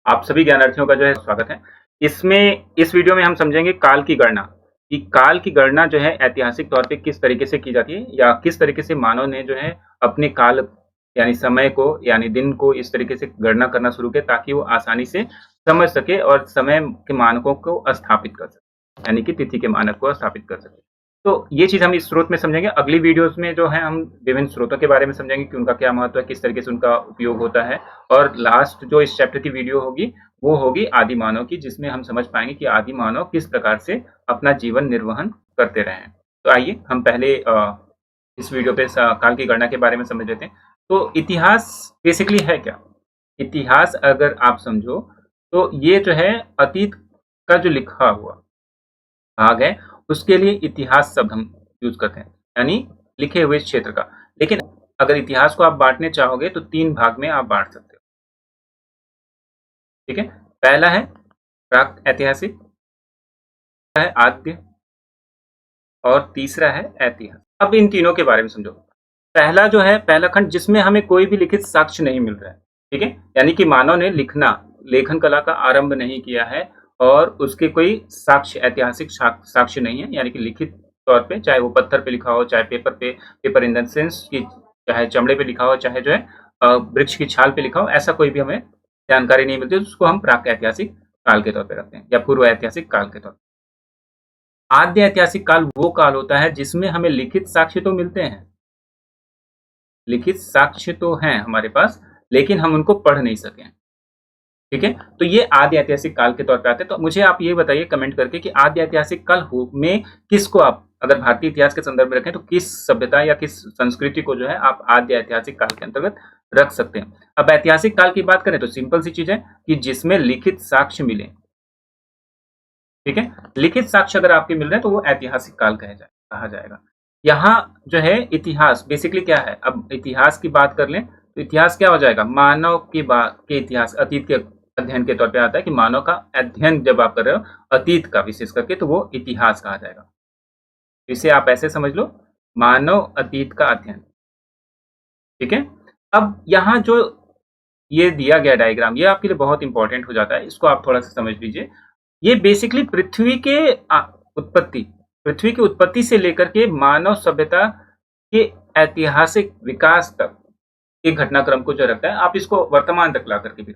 आप सभी ज्ञानार्थियों का जो है स्वागत है। इस वीडियो में हम समझेंगे काल की गणना, कि काल की गणना जो है ऐतिहासिक तौर पे किस तरीके से की जाती है या किस तरीके से मानव ने जो है अपने काल यानी समय को यानी दिन को इस तरीके से गणना करना शुरू किया ताकि वो आसानी से समझ सके और समय के मानकों को स्थापित कर सके, यानी कि तिथि के मानक को स्थापित कर सके। तो ये चीज़ हम इस स्रोत में समझेंगे। अगली वीडियोज़ में जो है हम विभिन्न स्रोतों के बारे में समझेंगे कि उनका क्या महत्व है, किस तरीके से उनका उपयोग होता है। और लास्ट जो इस चैप्टर की वीडियो होगी, वो होगी आदि मानव की, जिसमें हम समझ पाएँगे कि आदि मानव किस प्रकार से अपना जीवन निर्वहन करते रहे हैं। तो आइए हम पहले इस वीडियो पे काल की गणना के बारे में समझ लेते हैं। तो इतिहास बेसिकली है क्या? इतिहास अगर आप समझो, तो ये जो है अतीत का जो लिखा हुआ भाग है, उसके लिए इतिहास शब्द हम यूज़ करते हैं, यानी लिखे हुए क्षेत्र का। लेकिन अगर इतिहास को आप बाँटने चाहोगे तो 3 भाग में आप बाँट सकते हो, ठीक है? पहला है प्राक ऐतिहासिक, दूसरा है आद्य और तीसरा है ऐतिहासिक। अब इन तीनों के बारे में समझो। पहला जो है, पहला खंड जिसमें हमें कोई भी लिखित साक्ष्य नहीं मिल रहा है, ठीक है? यानी कि मानव ने लेखन कला का आरंभ नहीं किया है और उसके कोई साक्ष्य ऐतिहासिक साक्ष्य नहीं है, यानी कि लिखित तौर पे, चाहे वो पत्थर पे लिखा हो, चाहे पेपर इन द सेंस कि चाहे चमड़े पे लिखा हो, चाहे जो है वृक्ष की छाल पे लिखा हो, ऐसा कोई भी हमें जानकारी नहीं मिलती, उसको हम प्राक ऐतिहासिक काल के तौर पे रखते हैं या पूर्व ऐतिहासिक काल के तौर पे। आद्य ऐतिहासिक काल वो काल होता है जिसमें हमें लिखित साक्ष्य तो मिलते हैं, लिखित साक्ष्य तो हैं हमारे पास, लेकिन हम उनको पढ़ नहीं सके, ठीक है? तो ये आदि ऐतिहासिक काल के तौर पे आते हैं। तो मुझे आप ये बताइए कमेंट करके कि आदि ऐतिहासिक काल में किसको आप अगर भारतीय इतिहास के संदर्भ में रखें तो किस सभ्यता या किस संस्कृति को जो है आप आदि ऐतिहासिक काल के अंतर्गत रख सकते हैं। अब ऐतिहासिक काल की बात करें तो सिंपल सी चीज है कि जिसमें लिखित साक्ष्य मिले, ठीक है? लिखित साक्ष्य अगर आपके मिल रहे हैं तो वो ऐतिहासिक काल कहा जाएगा। यहाँ जो है इतिहास बेसिकली क्या है, अब इतिहास की बात कर लें तो इतिहास क्या हो जाएगा, मानव के इतिहास अतीत के अध्ययन के तौर पे आता है कि मानव का अध्ययन जब आप कर रहे हो अतीत का विशेष करके, तो वो इतिहास कहा जाएगा। इसे आप ऐसे समझ लो, मानव अतीत का अध्ययन, ठीक है? अब यहाँ जो ये दिया गया डायग्राम, ये आपके लिए बहुत इंपॉर्टेंट हो जाता है, इसको आप थोड़ा सा समझ लीजिए। ये बेसिकली उत्पत्ति पृथ्वी की उत्पत्ति से लेकर के मानव सभ्यता के ऐतिहासिक विकास तक के घटनाक्रम को जो रखता है, आप इसको वर्तमान तक ला करके भी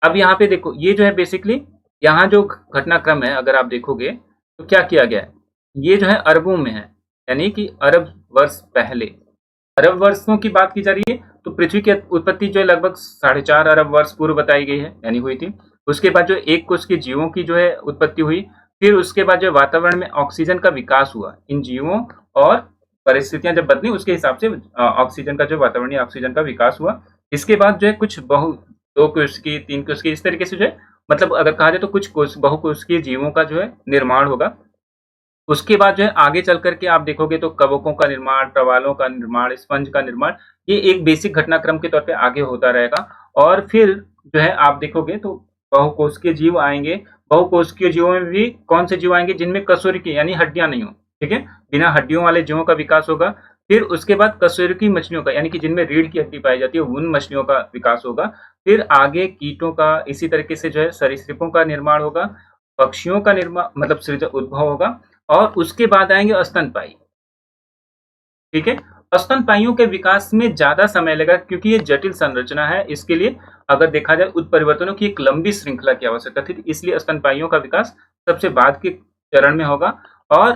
अब यहाँ पे देखो, ये जो है बेसिकली यहाँ जो घटनाक्रम है, अगर आप देखोगे तो क्या किया गया है, ये जो है अरबों में है, यानी कि अरब वर्ष पहले, अरब वर्षों की बात की जा रही है। तो पृथ्वी की उत्पत्ति जो है लगभग 4.5 अरब वर्ष पूर्व बताई गई है, यानी हुई थी। उसके बाद जो एक कोष के जीवों की जो है उत्पत्ति हुई, फिर उसके बाद जो वातावरण में ऑक्सीजन का विकास हुआ, इन जीवों और परिस्थितियां जब बदली उसके हिसाब से ऑक्सीजन का जो वातावरणीय ऑक्सीजन का विकास हुआ। इसके बाद जो है कुछ 2 कोशिकीय 3 कोशिकीय इस तरीके से जो है, मतलब अगर कहा जाए तो कुछ बहुकोशिकीय जीवों का जो है निर्माण होगा। उसके बाद जो है आगे चल करके आप देखोगे तो कवकों का निर्माण, प्रवालों का निर्माण, स्पंज का निर्माण, ये एक बेसिक घटनाक्रम के तौर पे आगे होता रहेगा। और फिर जो है आप देखोगे तो बहुकोशिकीय जीव आएंगे। बहुकोशिकीय जीवों में भी कौन से जीव आएंगे, जिनमें कशेरुकी यानी हड्डियां नहीं हो, ठीक है, बिना हड्डियों वाले जीवों का विकास होगा। फिर उसके बाद कशेरुकी मछलियों का, यानी कि जिनमें रीढ़ की हड्डी पाई जाती है, उन मछलियों का विकास होगा। फिर आगे कीटों का, इसी तरीके से जो है सरीसृपों का निर्माण होगा, पक्षियों का निर्माण मतलब सृजन उद्भव होगा। और उसके बाद आएंगे स्तनपायी, ठीक है। स्तनपाइयों के विकास में ज्यादा समय लगेगा क्योंकि ये जटिल संरचना है। इसके लिए अगर देखा जाए उत्परिवर्तनों की एक लंबी श्रृंखला की आवश्यकता थी, इसलिए स्तनपाइयों का विकास सबसे बाद के चरण में होगा। और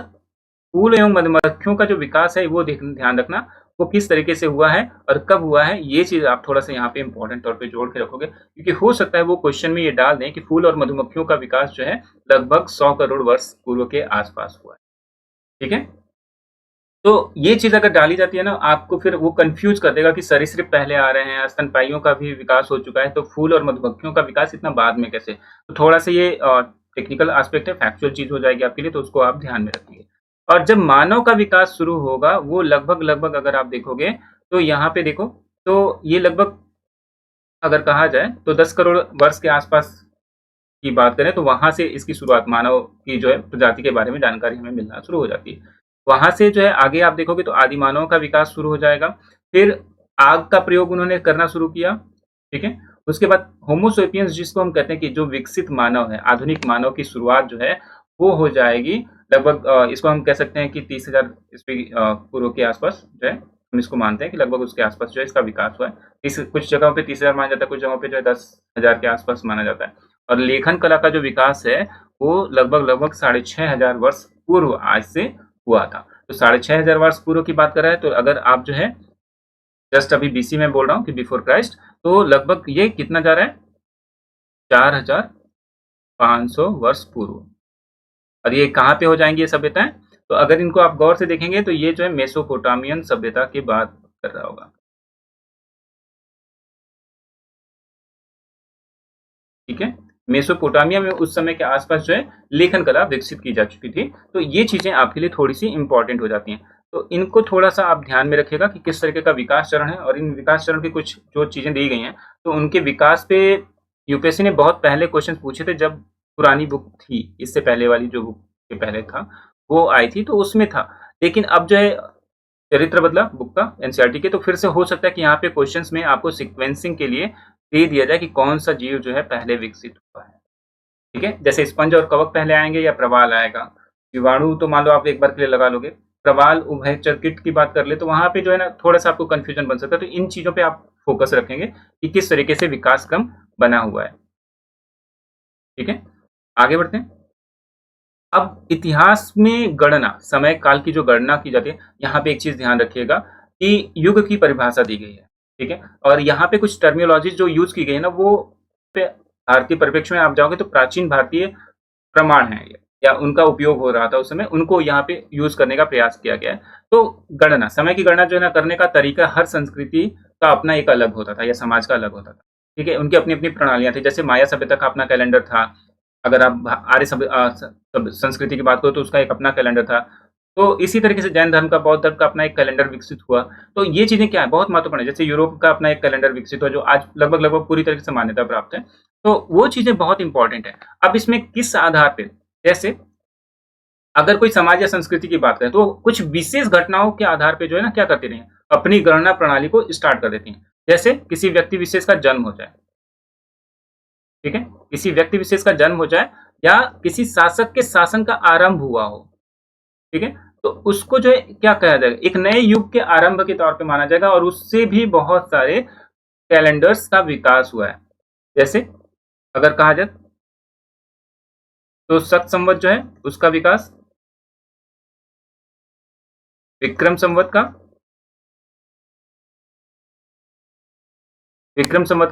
फूल एवं मधुमक्खियों का जो विकास है वो ध्यान रखना, वो किस तरीके से हुआ है और कब हुआ है, ये चीज आप थोड़ा सा यहाँ पे इंपॉर्टेंट तौर पे जोड़ के रखोगे, क्योंकि हो सकता है वो क्वेश्चन में ये डाल दें कि फूल और मधुमक्खियों का विकास जो है लगभग 100 करोड़ वर्ष पूर्व के आसपास हुआ है, ठीक है। तो ये चीज अगर डाली जाती है ना, आपको फिर वो कंफ्यूज कर देगा कि सरीसृप पहले आ रहे हैं, स्तनपाइयों का भी विकास हो चुका है, तो फूल और मधुमक्खियों का विकास इतना बाद में कैसे। तो थोड़ा सा ये टेक्निकल एस्पेक्ट है, फैक्चुअल चीज हो जाएगी आपके लिए, तो उसको आप ध्यान में रखिए। और जब मानव का विकास शुरू होगा, वो लगभग अगर आप देखोगे तो यहाँ पे देखो, तो ये लगभग अगर कहा जाए तो 10 करोड़ वर्ष के आसपास की बात करें, तो वहां से इसकी शुरुआत, मानव की जो है प्रजाति के बारे में जानकारी हमें मिलना शुरू हो जाती है। वहां से जो है आगे आप देखोगे तो आदि मानव का विकास शुरू हो जाएगा। फिर आग का प्रयोग उन्होंने करना शुरू किया, ठीक है? उसके बाद होमो सेपियंस जिसको हम कहते हैं कि जो विकसित मानव है, आधुनिक मानव की शुरुआत जो है वो हो जाएगी लगभग इसको हम कह सकते हैं कि 30,000 ईस्वी पूर्व के आसपास जो है, हम इसको मानते हैं कि लगभग उसके आसपास जो है इसका विकास हुआ है। इस कुछ जगहों पे 30,000 माना जाता है, कुछ जगहों पे जो है 10,000 के आसपास माना जाता है। और लेखन कला का जो विकास है, वो लगभग 6,500 वर्ष पूर्व आज से हुआ था। तो 6,500 वर्ष पूर्व की बात कर रहा है, तो अगर आप जो है जस्ट अभी बीसी में बोल रहा हूँ कि बिफोर क्राइस्ट, तो लगभग ये कितना जा रहा है? 4,500 वर्ष पूर्व। और ये कहाँ पे हो जाएँगी ये सभ्यताएँ? तो अगर इनको आप गौर से देखेंगे तो ये जो है मेसोपोटामियन सभ्यता की बात कर रहा होगा। ठीक है? मेसोपोटामिया में उस समय के आसपास जो है लेखन कला विकसित की जा चुकी थी। तो ये चीज़ें आपके लिए थोड़ी-सी इम्पोर्टेंट हो जाती हैं। तो इनको थोड़ा-सा आप ध्यान में रखिएगा कि किस तरीके का विकास चरण है, और इन विकास चरण की कुछ जो चीज़ें दी गई हैं, तो उनके विकास पे यूपीएससी ने बहुत पहले क्वेश्चन पूछे थे जब पुरानी बुक थी, इससे पहले वाली जो बुक के पहले था, वो आई थी तो उसमें था। लेकिन अब जो है चरित्र बदला बुक का एनसीईआरटी के, तो फिर से हो सकता है कि यहाँ पे क्वेश्चंस में आपको सीक्वेंसिंग के लिए दे दिया जाए कि कौन-सा जीव जो है पहले विकसित हुआ है। ठीक है? जैसे स्पंज और कवक पहले आएँगे या प्रवाल आएगा। जीवाणु तो मान लो आप एक बार के लिए लगा लोगे। प्रवाल, उभयचर कीट की बात कर ले तो वहाँ पे जो है ना थोड़ा-सा आपको कन्फ्यूजन बन सकता है। तो इन चीज़ों पे आप फ़ोकस रखेंगे कि किस तरीके से विकास क्रम बना हुआ है। ठीक है? आगे बढ़ते हैं। अब इतिहास में गणना, समय काल की जो गणना की जाती है, यहाँ पे एक चीज़ ध्यान रखिएगा कि युग की परिभाषा दी गई है, ठीक है? और यहाँ पे कुछ टर्मिनोलॉजी जो यूज़ की गई है ना, वो पे भारतीय परिप्रेक्ष्य में आप जाओगे तो प्राचीन भारतीय प्रमाण हैं ये, या उनका उपयोग हो रहा था उस समय, उनको यहाँ पे यूज़ करने का प्रयास किया गया है। तो गणना, समय की गणना जो है ना करने का तरीका हर संस्कृति का अपना एक अलग होता था या समाज का अलग होता था, ठीक है? उनकी अपनी-अपनी प्रणालियाँ थी, जैसे माया सभ्यता का अपना कैलेंडर था। अगर आप आर्य संस्कृति की बात करो तो उसका एक अपना कैलेंडर था। तो इसी तरीके से जैन धर्म का, बौद्ध धर्म का अपना एक कैलेंडर विकसित हुआ। तो ये चीज़ें क्या है, बहुत महत्वपूर्ण है। जैसे यूरोप का अपना एक कैलेंडर विकसित हुआ जो आज लगभग पूरी तरीके से मान्यता प्राप्त है। तो वो चीज़ें बहुत इम्पोर्टेंट है। अब इसमें किस आधार पे, जैसे अगर कोई समाज या संस्कृति की बात करें तो कुछ विशेष घटनाओं के आधार पे जो है ना क्या करती रही हैं, अपनी गणना प्रणाली को स्टार्ट कर देती हैं। जैसे किसी व्यक्ति विशेष का जन्म हो जाए, ठीक है? किसी व्यक्ति विशेष का जन्म हो जाए या किसी शासक के शासन का आरंभ हुआ हो, ठीक है? तो उसको जो है क्या कहा जाएगा, एक नए युग के आरंभ के तौर पे माना जाएगा, और उससे भी बहुत सारे कैलेंडर्स का विकास हुआ है। जैसे अगर कहा जाए तो शक संवत जो है उसका विकास, विक्रम संवत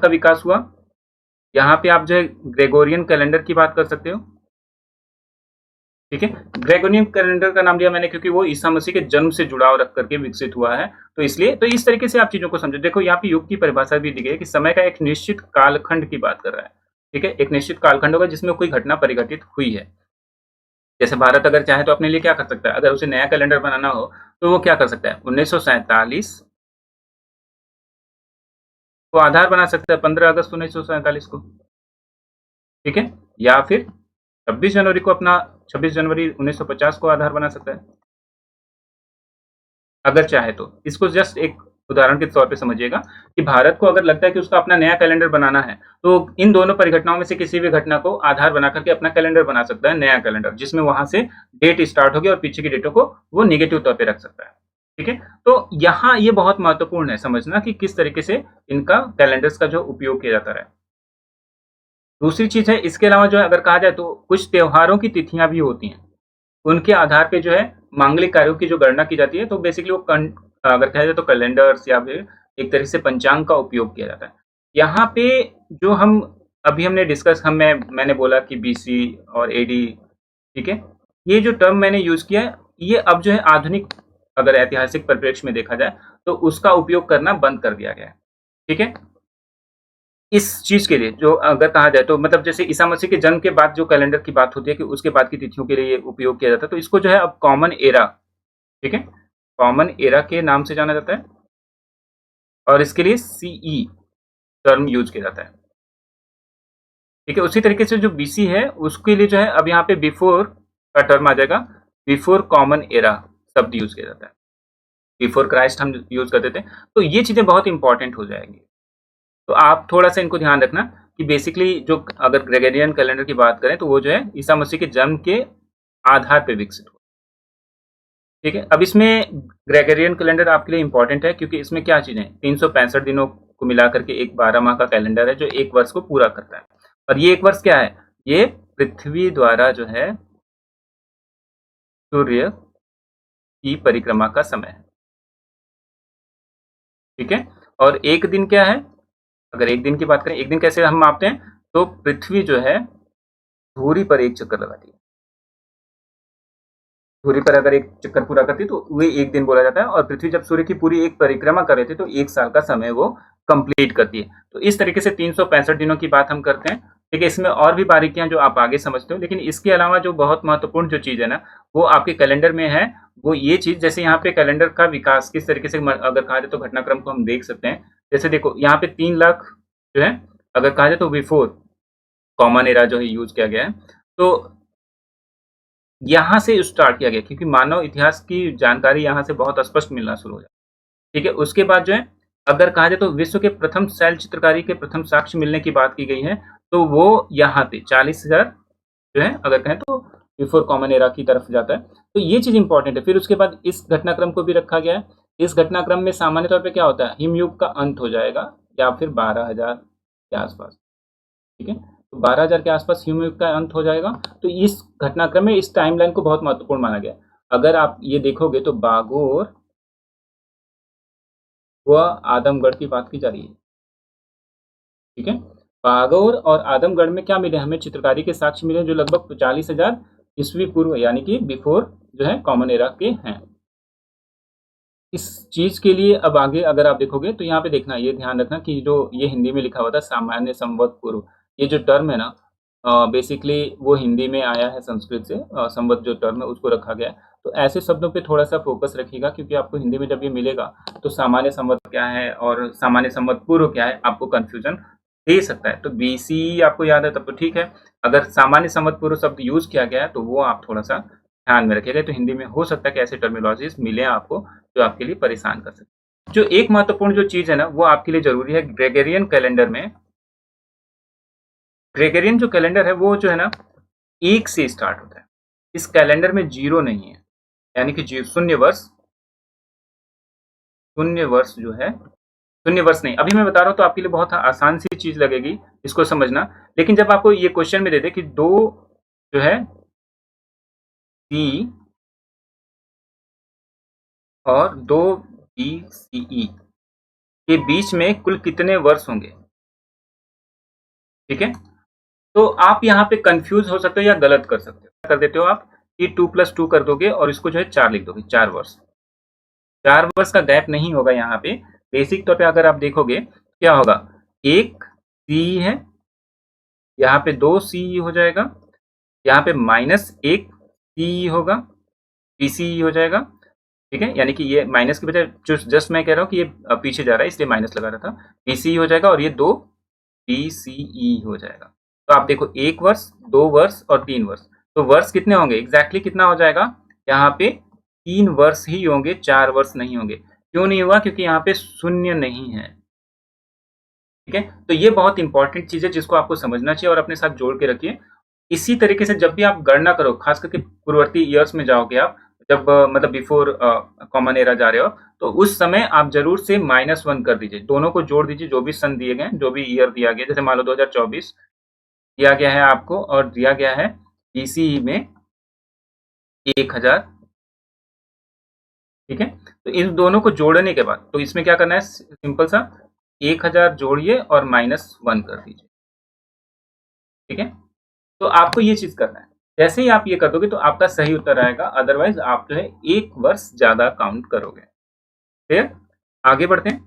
का विकास हुआ। यहाँ पे आप जो है ग्रेगोरियन कैलेंडर की बात कर सकते हो, ठीक है? ग्रेगोरियन कैलेंडर का नाम लिया मैंने क्योंकि वो ईसा मसीह के जन्म से जुड़ाव रख करके विकसित हुआ है, तो इसलिए तो इस तरीके से आप चीज़ों को समझो। देखो यहाँ पे युग की परिभाषा भी दी गई है कि समय का एक निश्चित कालखंड की बात कर रहा है, ठीक है? एक निश्चित कालखंड होगा जिसमें कोई घटना परिघटित हुई है। जैसे भारत अगर चाहे तो अपने लिए क्या कर सकता है, अगर उसे नया कैलेंडर बनाना हो, तो वो क्या कर सकता है, 1947 को आधार बना सकता है, 15 अगस्त 1947 को, ठीक है? या फिर 26 जनवरी को अपना 26 जनवरी 1950 को आधार बना सकता है, अगर चाहे तो। इसको जस्ट एक उदाहरण के तौर पे समझिएगा कि भारत को अगर लगता है कि उसका अपना नया कैलेंडर बनाना है, तो इन दोनों परिघटनाओं में से किसी भी घटना को आधार बना करके अपना कैलेंडर बना सकता है, नया कैलेंडर, जिसमें वहाँ से डेट स्टार्ट होगी और पीछे की डेटों को वो नेगेटिव तौर पे रख सकता है, ठीक है? तो यहाँ ये बहुत महत्वपूर्ण है समझना कि किस तरीके से इनका कैलेंडर्स का जो उपयोग किया जाता है। दूसरी चीज़ है, इसके अलावा जो है अगर कहा जाए तो कुछ त्योहारों की तिथियाँ भी होती हैं। उनके आधार पे जो है मांगलिक कार्यों की जो गणना की जाती है, तो बेसिकली वो अगर कहा जाए तो कैलेंडर्स या फिर एक तरीके से पंचांग का उपयोग किया जाता है। यहाँ पे जो हम अभी हमने डिस्कस हम मैंने बोला कि बीसी और एडी, ठीक है? ये जो टर्म मैंने यूज़ किया है, ये अब जो है आधुनिक अगर ऐतिहासिक परिप्रेक्ष्य में देखा जाए, तो उसका उपयोग करना बंद कर दिया गया है, ठीक है? इस चीज़ के लिए जो अगर कहा जाए तो मतलब जैसे ईसा मसीह के जन्म के बाद जो कैलेंडर की बात होती है कि उसके बाद की तिथियों के लिए ये उपयोग किया जाता है, तो इसको जो है अब कॉमन एरा, ठीक है? कॉमन एरा के नाम से जाना जाता है, और इसके लिए सीई टर्म यूज़ किया जाता है, ठीक है? उसी तरीके से जो बीसी है उसके लिए जो है अब यहाँ पे बिफोर का टर्म आ जाएगा, बिफोर कॉमन एरा शब्द यूज़ किया जाता है। बिफोर क्राइस्ट हम यूज़ करते थे, तो ये चीज़ें बहुत इंपॉर्टेंट हो जाएँगी। तो आप थोड़ा-सा इनको ध्यान रखना कि बेसिकली जो अगर ग्रेगोरियन कैलेंडर की बात करें तो वो जो है ईसा मसीह के जन्म के आधार पे विकसित हुआ। ठीक है? अब इसमें ग्रेगोरियन कैलेंडर आपके लिए इम्पोर्टेंट है क्योंकि इसमें क्या चीज़ें हैं, 365 दिनों को मिला करके एक 12 माह का कैलेंडर है जो 1 वर्ष को पूरा करता है। और ये 1 वर्ष क्या है? ये पृथ्वी द्वारा जो है सूर्य की परिक्रमा का समय है। ठीक है? और 1 दिन क्या है? अगर 1 दिन की बात करें, 1 दिन कैसे हम मापते हैं? तो पृथ्वी जो है धुरी पर 1 चक्कर लगाती है। धुरी पर अगर 1 चक्कर पूरा करती है तो वो 1 दिन बोला जाता है और पृथ्वी जब सूर्य की पूरी एक परिक्रमा कर रही थी तो 1 साल का समय वो कंप्लीट करती है। तो इस तरीके से 365 दिनों की बात हम करते हैं। ठीक है? इसमें और भी बारीकियाँ जो आप आगे समझते हो, लेकिन इसके अलावा जो बहुत महत्वपूर्ण जो चीज़ है ना, वो आपके कैलेंडर में है, वो ये चीज़ जैसे यहाँ पे कैलेंडर का विकास किस तरीके से अगर कहा जाए तो घटनाक्रम को हम देख सकते हैं। जैसे देखो यहाँ पे 3 लाख जो है अगर कहा जाए तो बिफोर कॉमन एरा जो है यूज़ किया गया है। तो यहाँ से स्टार्ट किया गया क्योंकि मानव इतिहास की जानकारी यहाँ से बहुत स्पष्ट मिलना शुरू हो जाती है। ठीक है? उसके बाद जो है अगर कहा जाए तो विश्व के प्रथम शैल चित्रकारी के प्रथम साक्ष्य मिलने की बात की गई है, तो वो यहाँ पे 40,000 जो है अगर कहें तो बिफोर कॉमन एरा की तरफ जाता है। तो ये चीज़ इंपॉर्टेंट है। फिर उसके बाद इस घटनाक्रम को भी रखा गया है। इस घटनाक्रम में सामान्य तौर पे क्या होता है? हिमयुग का अंत हो जाएगा या फिर 12,000 के आसपास। ठीक है? तो 12,000 के आसपास हिमयुग का अंत हो जाएगा। तो इस घटनाक्रम में इस टाइमलाइन को बहुत महत्वपूर्ण माना गया है। अगर आप ये देखोगे तो बागोर व आदमगढ़ की बात की जा रही है। ठीक है? बागोर और आदमगढ़ में क्या मिले हमें? चित्रकारी के साक्ष्य मिले जो लगभग 40,000 ईस्वी पूर्व यानी कि बिफोर जो है कॉमन एरा के हैं। इस चीज़ के लिए अब आगे अगर आप देखोगे तो यहाँ पे देखना ये ध्यान रखना कि जो ये हिंदी में लिखा हुआ था सामान्य संवत पूर्व, ये जो टर्म है ना बेसिकली वो हिंदी में आया है संस्कृत से संवत जो टर्म है उसको रखा गया है। तो ऐसे शब्दों पे थोड़ा-सा फ़ोकस रखिएगा क्योंकि आपको हिंदी में जब ये मिलेगा तो सामान्य संवत क्या है और सामान्य संवत पूर्व क्या है आपको कन्फ्यूज़न दे सकता है। तो बीसी आपको याद है तब तो ठीक है। अगर सामान्य संवत पूर्व शब्द यूज़ किया गया है तो वो आप थोड़ा-सा ध्यान में रखिएगा। तो हिंदी में हो सकता है कि ऐसे टर्मिनोलॉजीज़ मिलें आपको जो आपके लिए परेशान कर सके। जो एक महत्वपूर्ण जो चीज़ है ना वो आपके लिए ज़रूरी है ग्रेगोरियन कैलेंडर में। ग्रेगोरियन जो कैलेंडर है वो जो है ना 1 से स्टार्ट होता है। इस कैलेंडर में 0 नहीं है। यानी कि शून्य वर्ष जो है शून्य वर्ष नहीं। अभी मैं बता रहा हूँ तो आपके लिए बहुत आसान सी चीज़ लगेगी इसको समझना। लेकिन जब आपको ये क्वेश्चन में दे दे कि 2 जो है सी और 2 BCE के बीच में कुल कितने वर्ष होंगे? ठीक है? तो आप यहाँ पे कंफ्यूज हो सकते हो या गलत कर सकते हो। क्या कर देते हो आप कि 2+2 कर दोगे और इसको जो है 4 लिख दोगे, 4 वर्ष। 4 वर्ष का गैप नहीं होगा यहाँ पे। बेसिक तौर पे अगर आप देखोगे क्या होगा? 1 CE है, यहाँ पे 2 CE हो जाएगा, यहाँ पे -1 CE होगा, BCE हो जाएगा। ठीक है? यानी कि ये माइनस की बजाय जस्ट मैं कह रहा हूँ कि ये पीछे जा रहा है इसलिए माइनस लगा रहा था। BCE हो जाएगा और ये 2 BCE हो जाएगा। तो आप देखो 1 वर्ष, 2 वर्ष और 3 वर्ष। तो वर्ष कितने होंगे? एग्ज़ैक्टली कितना हो जाएगा? यहाँ पे 3 वर्ष ही होंगे, 4 वर्ष नहीं होंगे। क्यों नहीं हुआ? क्योंकि यहाँ पे शून्य नहीं है। ठीक है? तो ये बहुत इंपॉर्टेंट चीज़ है जिसको आपको समझना चाहिए और अपने साथ जोड़ के रखिए। इसी तरीके से जब भी आप गणना करो, खास करके पूर्ववर्ती ईयर्स में जाओगे आप, जब मतलब बिफोर कॉमन एरा जा रहे हो, तो उस समय आप ज़रूर से -1 कर दीजिए। दोनों को जोड़ दीजिए जो भी सन दिए गए हैं, जो भी ईयर दिया गया है। जैसे मान लो 2024 दिया गया है आपको और दिया गया है BCE में 1000। ठीक है? तो इन दोनों को जोड़ने के बाद तो इसमें क्या करना है सिंपल सा 1000 जोड़िए और -1 कर दीजिए। ठीक है? तो आपको ये चीज़ करना है। जैसे ही आप ये कर दोगे तो आपका सही उत्तर आएगा, अदरवाइज़ आप जो है 1 वर्ष ज़्यादा काउंट करोगे। क्लियर? आगे बढ़ते हैं।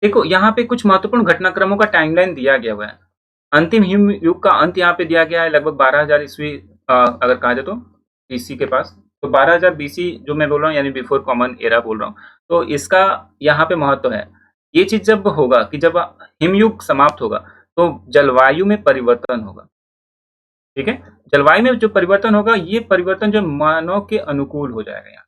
देखो यहाँ पे कुछ महत्वपूर्ण घटनाक्रमों का टाइमलाइन दिया गया हुआ है। अंतिम हिम युग का अंत यहाँ पे दिया गया है लगभग 12,000 ईस्वी अगर कहा जाए तो BC के पास। तो 12,000 BC जो मैं बोल रहा हूँ यानी बिफोर कॉमन एरा बोल रहा हूँ। तो इसका यहाँ पे महत्व है। ये चीज़ जब होगा कि जब हिमयुग समाप्त होगा तो जलवायु में परिवर्तन होगा। ठीक है? जलवायु में जो परिवर्तन होगा ये परिवर्तन जो मानव के अनुकूल हो जाएगा यहाँ।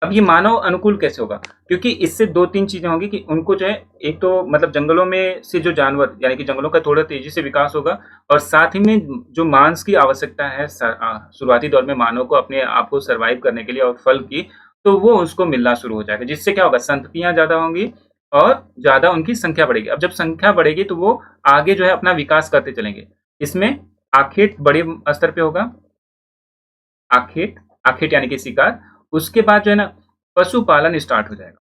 अब ये मानव अनुकूल कैसे होगा? क्योंकि इससे 2-3 चीज़ें होंगी कि उनको जो है एक तो मतलब जंगलों में से जो जानवर यानी कि जंगलों का थोड़ा तेज़ी से विकास होगा और साथ ही में जो मांस की आवश्यकता है शुरुआती दौर में मानव को अपने आप को सर्वाइव करने के लिए और फल की, तो वो उसको मिलना शुरू हो जाएगा। जिससे क्या होगा संततियाँ ज़्यादा होंगी और ज़्यादा उनकी संख्या बढ़ेगी। अब जब संख्या बढ़ेगी तो वो आगे जो है अपना विकास करते चलेंगे। इसमें आखेट बड़े स्तर पे होगा, आखेट आखेट यानी कि शिकार, उसके बाद जो है ना पशुपालन स्टार्ट हो जाएगा।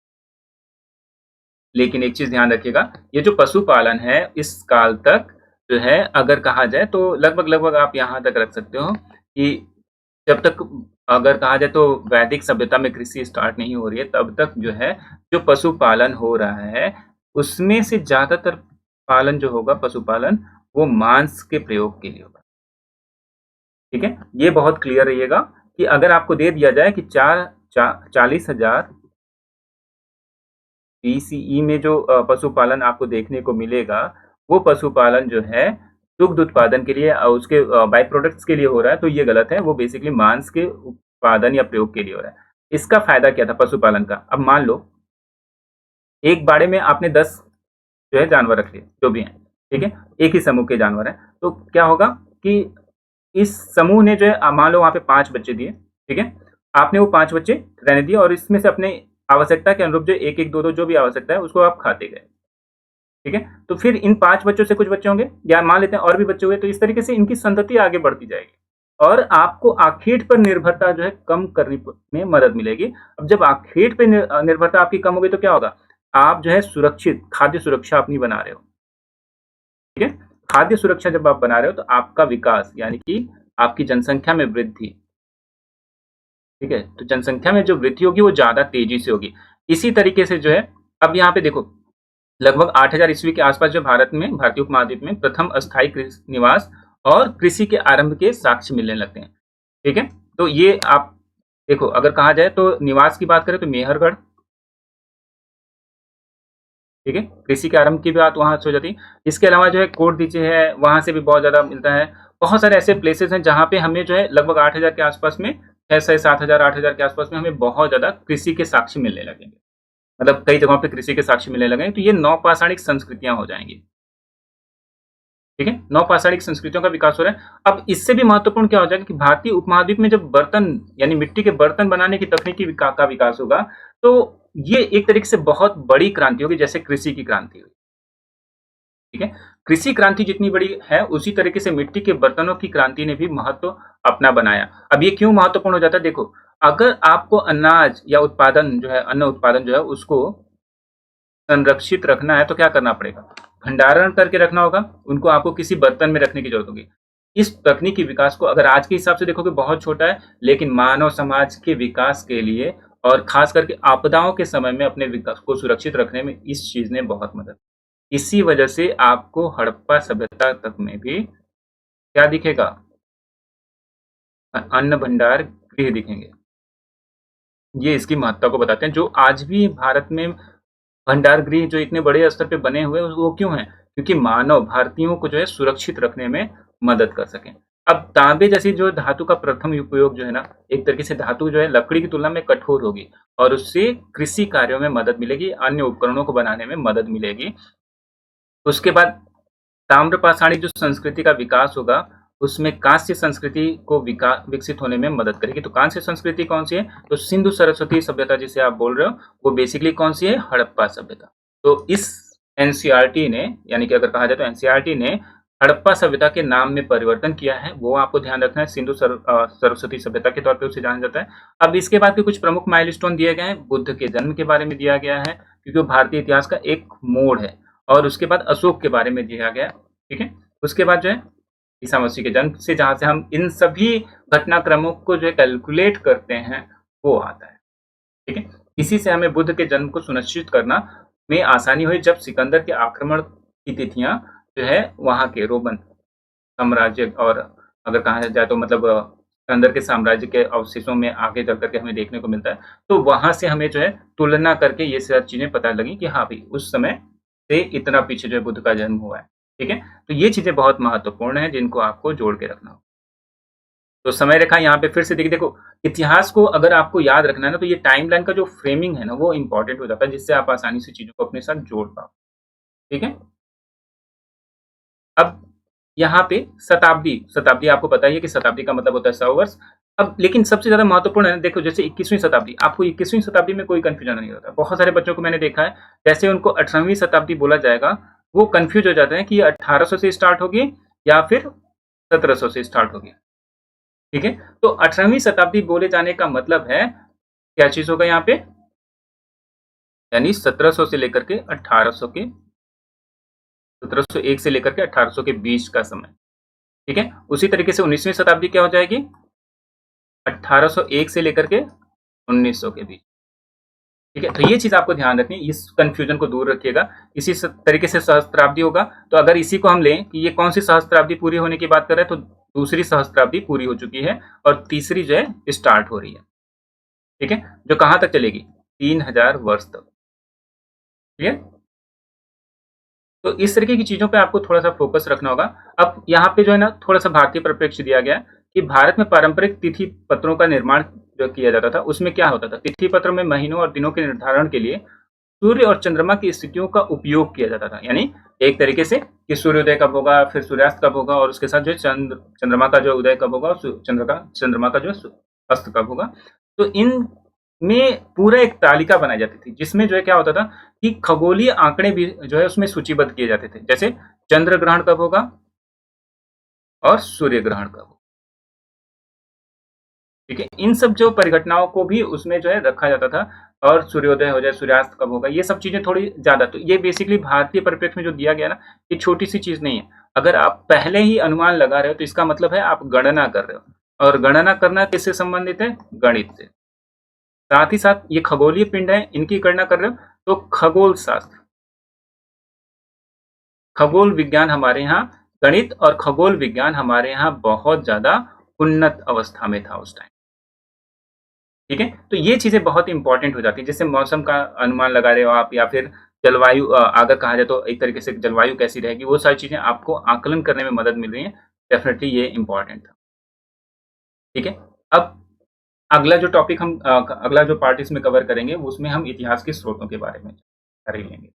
लेकिन एक चीज़ ध्यान रखिएगा, ये जो पशुपालन है इस काल तक जो है अगर कहा जाए तो लगभग-लगभग आप यहाँ तक रख सकते हो कि जब तक अगर कहा जाए तो वैदिक सभ्यता में कृषि स्टार्ट नहीं हो रही है, तब तक जो है जो पशुपालन हो रहा है, उसमें से ज़्यादातर पालन जो होगा पशुपालन, वो मांस के प्रयोग के लिए होगा। ठीक है? ये बहुत क्लियर रहिएगा कि अगर आपको दे दिया जाए कि 40,000 बीसीई में जो पशुपालन आपको देखने को मिलेगा, वो पशुपालन जो है दुग्ध उत्पादन के लिए उसके बाय प्रोडक्ट्स के लिए हो रहा है, तो ये गलत है। वो बेसिकली मांस के उत्पादन या प्रयोग के लिए हो रहा है। इसका फ़ायदा क्या था पशुपालन का? अब मान लो, एक बाड़े में आपने 10 जो है जानवर रख लिए, जो भी हैं, ठीक है? एक ही समूह के जानवर हैं, तो क्या होगा कि इस समूह ने जो है मान लो वहाँ पे 5 बच्चे दिए, ठीक है? आपने वो 5 बच्चे रहने दिए और इसमें से अपने आवश्यकता के अनुरूप जो 1-1, 2-2 जो भी आवश्यकता है उसको आप खाते गए, ठीक है? तो फिर इन 5 बच्चों से कुछ बच्चे होंगे या मान लेते हैं और भी बच्चे हुए, तो इस तरीके से इनकी संतति आगे बढ़ती जाएगी और आपको आखेट पर निर्भरता जो है कम करने में मदद मिलेगी। अब जब आखेट पे निर्भरता आपकी कम होगी तो क्या होगा? आप जो है सुरक्षित खाद्य सुरक्षा अपनी बना रहे हो, ठीक है? खाद्य सुरक्षा जब आप बना रहे हो तो आपका विकास यानी कि आपकी जनसंख्या में वृद्धि, ठीक है? तो जनसंख्या में जो वृद्धि होगी वो ज़्यादा तेज़ी से होगी। इसी तरीके से जो है अब यहाँ पे देखो लगभग 8000 ईस्वी के आसपास जो भारत में भारतीय उपमहाद्वीप में प्रथम अस्थायी निवास और कृषि के आरंभ के साक्ष्य मिलने लगते हैं, ठीक है? तो ये आप देखो अगर कहा जाए तो निवास की बात करें तो मेहरगढ़, ठीक है? कृषि के आरंभ की बात वहाँ से हो जाती है। इसके अलावा जो है कोटदीजे है, वहाँ से भी बहुत ज़्यादा मिलता है। बहुत सारे ऐसे प्लेसेस हैं जहाँ पे हमें जो है लगभग 8000 के आसपास में 6 से 7000 8000 के आसपास में हमें बहुत ज़्यादा कृषि के साक्ष्य मिलने लगेंगे। मतलब कई जगहों पे कृषि के साक्ष्य मिलने लगे हैं, तो ये नवपाषाणिक संस्कृतियाँ हो जाएँगी। ठीक है? नवपाषाणिक संस्कृतियों का विकास हो रहा है। अब इससे भी महत्वपूर्ण क्या हो जाएगा कि भारतीय उपमहाद्वीप में जब बर्तन यानी मिट्टी के बर्तन बनाने की तकनीकी का विकास होगा, तो ये एक तरीके से बहुत बड़ी क्रांति होगी जैसे कृषि की क्रांति हुई। ठीक है? कृषि क्रांति जितनी बड़ी है, उसी तरीके से मिट्टी के बर्तनों की क्रांति ने भी महत्व अपना बनाया। अब ये क्यों महत्वपूर्ण हो जाता है? देखो, अगर आपको अनाज या उत्पादन जो है, अन्न उत्पादन जो है, उसको संरक्षित रखना है, तो क्या करना पड़ेगा? भंडारण करके रखना होगा, उनको आपको किसी बर्तन में रखने की ज़रूरत होगी। इस तकनीकी विकास को अगर आज के हिसाब से देखोगे बहुत छोटा है, लेकिन मानव समाज के विकास के लिए और ख़ास करके आपदाओं के समय में अपने विकास को सुरक्षित रखने में इस चीज़ ने बहुत मदद। इसी वजह से आपको हड़प्पा सभ्यता तक में भी क्या दिखेगा? अन्न भंडार गृह दिखेंगे। ये इसकी महत्ता को बताते हैं, जो आज भी भारत में भंडार गृह जो इतने बड़े स्तर पे बने हुए हैं, वो क्यों हैं? क्योंकि मानव भारतीयों को जो है सुरक्षित रखने में मदद कर सकें। अब तांबे जैसी जो धातु का प्रथम उपयोग जो है ना, एक तरीके से धातु जो है लकड़ी की तुलना में कठोर होगी और उससे कृषि कार्यों में मदद मिलेगी, अन्य उपकरणों को बनाने में मदद मिलेगी। उसके बाद ताम्रपाषाणिक जो संस्कृति का विकास होगा, उसमें कांस्य संस्कृति को विकसित होने में मदद करेगी। तो कांस्य संस्कृति कौन-सी है? तो सिंधु सरस्वती सभ्यता जिसे आप बोल रहे हो, वो बेसिकली कौन-सी है? हड़प्पा सभ्यता। तो इस एनसीईआरटी ने यानी कि अगर कहा जाए तो एनसीईआरटी ने हड़प्पा सभ्यता के नाम में परिवर्तन किया है, वो आपको ध्यान रखना है। सरस्वती सभ्यता के तौर पे उसे जाना जाता है। अब इसके बाद के कुछ प्रमुख माइलस्टोन दिए गए हैं। बुद्ध के जन्म के बारे में दिया गया है, क्योंकि वो भारतीय इतिहास का एक मोड़ है। और उसके बाद अशोक के बारे में दिया गया, ठीक है? उसके बाद जो है ईसा मसीह के जन्म से जहाँ से हम इन सभी घटनाक्रमों को जो है कैलकुलेट करते हैं, वो आता है, ठीक है? इसी से हमें बुद्ध के जन्म को सुनिश्चित करना में आसानी हुई जब सिकंदर के आक्रमण की तिथियाँ जो है वहाँ के रोमन साम्राज्य और अगर कहा जाए तो मतलब सिकंदर के साम्राज्य के अवशेषों में आगे चल करके हमें देखने को मिलता है। तो वहाँ से हमें जो है तुलना करके ये सब चीज़ें पता लगी कि हाँ भाई, उस समय से इतना पीछे जो है बुद्ध का जन्म हुआ है, ठीक है? तो ये चीज़ें बहुत महत्वपूर्ण हैं जिनको आपको जोड़ के रखना होगा। तो समय रेखा यहाँ पे फिर से देखिए, देखो इतिहास को अगर आपको याद रखना है ना, तो ये टाइमलाइन का जो फ्रेमिंग है ना, वो इम्पोर्टेंट हो जाता है, जिससे आप आसानी से चीज़ों को अपने साथ जोड़ पाओ। ठीक है? अब यहाँ पे शताब्दी, शताब्दी आपको पता ही है कि शताब्दी का मतलब होता है 100 वर्ष। अब लेकिन सबसे ज़्यादा महत्वपूर्ण है ना, देखो जैसे 21वीं शताब्दी, आपको 21वीं शताब्दी में कोई कन्फ्यूजन नहीं होता। बहुत सारे बच्चों को मैंने देखा है, जैसे उनको 18वीं शताब्दी बोला जाएगा, वो कन्फ्यूज़ हो जाते हैं कि ये 1800 से स्टार्ट होगी या फिर 1700 से स्टार्ट होगी। ठीक है? तो 18वीं शताब्दी बोले जाने का मतलब है, क्या चीज़ होगा यहाँ पे? यानी 1700 से लेकर के 1800 के 1701 से लेकर के 1800 के बीच का समय। ठीक है? उसी तरीके से 19वीं शताब्दी क्या हो जाएगी? 1801 से लेकर के 1900 के बीच। ठीक है? तो ये चीज़ आपको ध्यान रखनी है, इस कन्फ्यूजन को दूर रखिएगा। इसी तरीके से सहस्त्राब्दी होगा, तो अगर इसी को हम लें कि ये कौन सी सहस्त्राब्दी पूरी होने की बात कर रहे हैं, तो दूसरी सहस्त्राब्दी पूरी हो चुकी है और तीसरी जो है स्टार्ट हो रही है। ठीक है? जो कहाँ तक चलेगी? 3000 वर्ष तक। ठीक है? तो इस तरीके की चीज़ों पे आपको थोड़ा-सा फ़ोकस रखना होगा। अब यहाँ पे जो है ना, थोड़ा-सा भारतीय परिप्रेक्ष्य दिया गया है कि भारत में पारंपरिक तिथि पत्रों का निर्माण जो किया जाता था, उसमें क्या होता था? तिथि पत्र में महीनों और दिनों के निर्धारण के लिए सूर्य और चंद्रमा की स्थितियों का उपयोग किया जाता था। यानी एक तरीके से कि सूर्योदय कब होगा, फिर सूर्यास्त कब होगा और उसके साथ जो है चंद्रमा का जो उदय कब होगा और चंद्रमा का जो है अस्त कब होगा। तो इन में पूरा एक तालिका बनाई जाती थी, जिसमें जो है क्या होता था कि खगोलीय आंकड़े भी जो है उसमें सूचीबद्ध किए जाते थे। जैसे चंद्र ग्रहण कब होगा और सूर्य ग्रहण कब होगा। ठीक है? इन सब जो परिघटनाओं को भी उसमें जो है रखा जाता था, और सूर्योदय हो जाए, सूर्यास्त कब होगा, ये सब चीज़ें थोड़ी ज़्यादा, तो ये बेसिकली भारतीय परिप्रेक्ष्य में जो दिया गया ना, ये छोटी-सी चीज़ नहीं है। अगर आप पहले ही अनुमान लगा रहे हो, तो इसका मतलब है आप गणना कर रहे हो, और गणना करना किससे संबंधित है? गणित से। साथ ही साथ ये खगोलीय पिंड है, इनकी गणना कर रहे हो, तो खगोल शास्त्र, खगोल विज्ञान हमारे यहाँ, गणित और खगोल विज्ञान हमारे यहाँ बहुत ज़्यादा उन्नत अवस्था में था उस टाइम। ठीक है? तो ये चीज़ें बहुत इंपॉर्टेंट हो जाती है, जैसे मौसम का अनुमान लगा रहे हो आप, या फिर जलवायु, अगर कहा जाए तो एक तरीके से जलवायु कैसी रहेगी, वो सारी चीज़ें आपको आकलन करने में मदद मिल रही है। डेफ़िनेटली ये इम्पोर्टेंट था। ठीक है? अब अगला जो टॉपिक हम अगला जो पार्ट इसमें कवर करेंगे, उसमें हम इतिहास के स्रोतों के बारे में जानकारी लेंगे।